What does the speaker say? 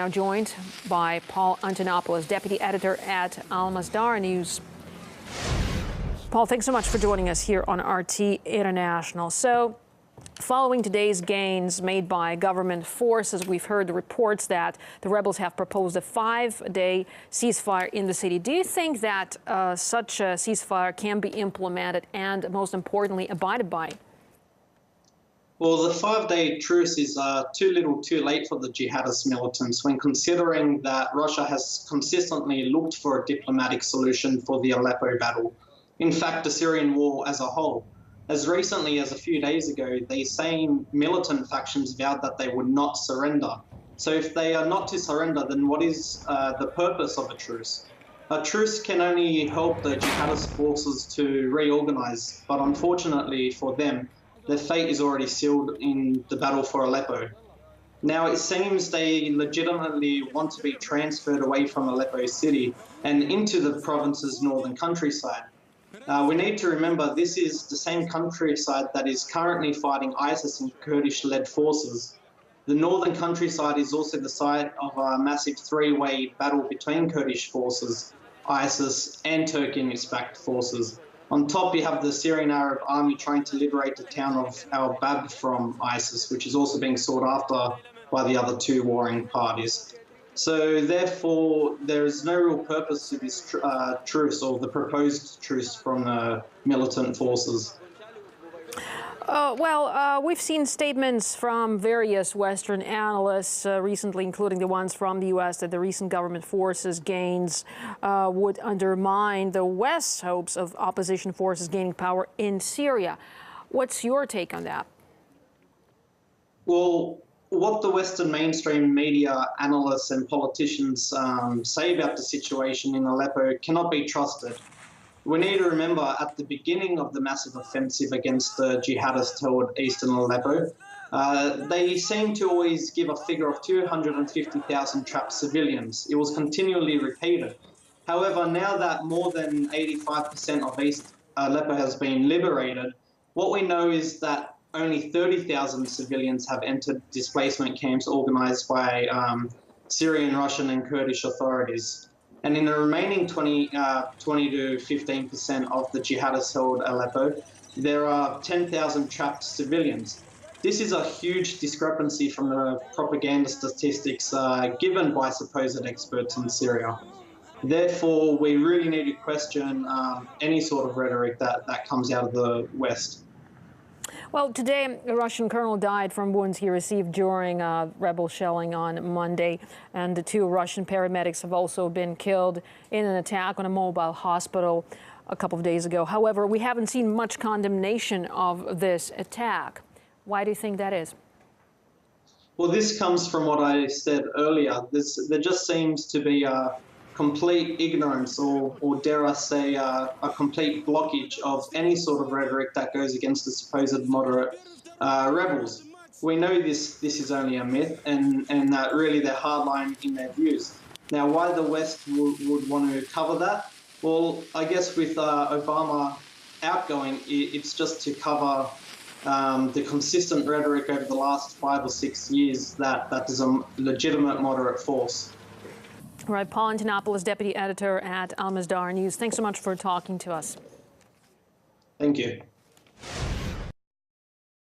Now joined by Paul Antonopoulos, deputy editor at Al-Masdar News. Paul, thanks so much for joining us here on RT International. So, following today's gains made by government forces, we've heard the reports that the rebels have proposed a 5-day ceasefire in the city. Do you think that such a ceasefire can be implemented and, most importantly, abided by? Well, the 5-day truce is too little too late for the jihadist militants when considering that Russia has consistently looked for a diplomatic solution for the Aleppo battle. In fact, the Syrian war as a whole. As recently as a few days ago, these same militant factions vowed that they would not surrender. So if they are not to surrender, then what is the purpose of a truce? A truce can only help the jihadist forces to reorganize, but unfortunately for them, their fate is already sealed in the battle for Aleppo. Now, it seems they legitimately want to be transferred away from Aleppo city and into the province's northern countryside. We need to remember this is the same countryside that is currently fighting ISIS and Kurdish-led forces. The northern countryside is also the site of a massive three-way battle between Kurdish forces, ISIS and Turkey and its backed forces. On top, you have the Syrian Arab army trying to liberate the town of Al-Bab from ISIS, which is also being sought after by the other two warring parties. So therefore, there is no real purpose to this truce or the proposed truce from the militant forces. We've seen statements from various Western analysts recently, including the ones from the U.S., that the recent government forces gains would undermine the West's hopes of opposition forces gaining power in Syria. What's your take on that? Well, what the Western mainstream media analysts and politicians say about the situation in Aleppo cannot be trusted. We need to remember at the beginning of the massive offensive against the jihadist-held eastern Aleppo, they seemed to always give a figure of 250,000 trapped civilians. It was continually repeated. However, now that more than 85% of East Aleppo has been liberated, what we know is that only 30,000 civilians have entered displacement camps organized by Syrian, Russian and Kurdish authorities. And in the remaining 20 to 15% of the jihadist-held Aleppo, there are 10,000 trapped civilians. This is a huge discrepancy from the propaganda statistics given by supposed experts in Syria. Therefore, we really need to question any sort of rhetoric that comes out of the West. Well, today, a Russian colonel died from wounds he received during rebel shelling on Monday. And the 2 Russian paramedics have also been killed in an attack on a mobile hospital a couple of days ago. However, we haven't seen much condemnation of this attack. Why do you think that is? Well, this comes from what I said earlier. There just seems to be a complete ignorance or dare I say, a complete blockage of any sort of rhetoric that goes against the supposed moderate rebels. We know this is only a myth and that really they're hardline in their views. Now, why the West would want to cover that? Well, I guess with Obama outgoing, it's just to cover the consistent rhetoric over the last 5 or 6 years that there's a legitimate moderate force. All right, Paul Antonopoulos, deputy editor at Al-Masdar News. Thanks so much for talking to us. Thank you.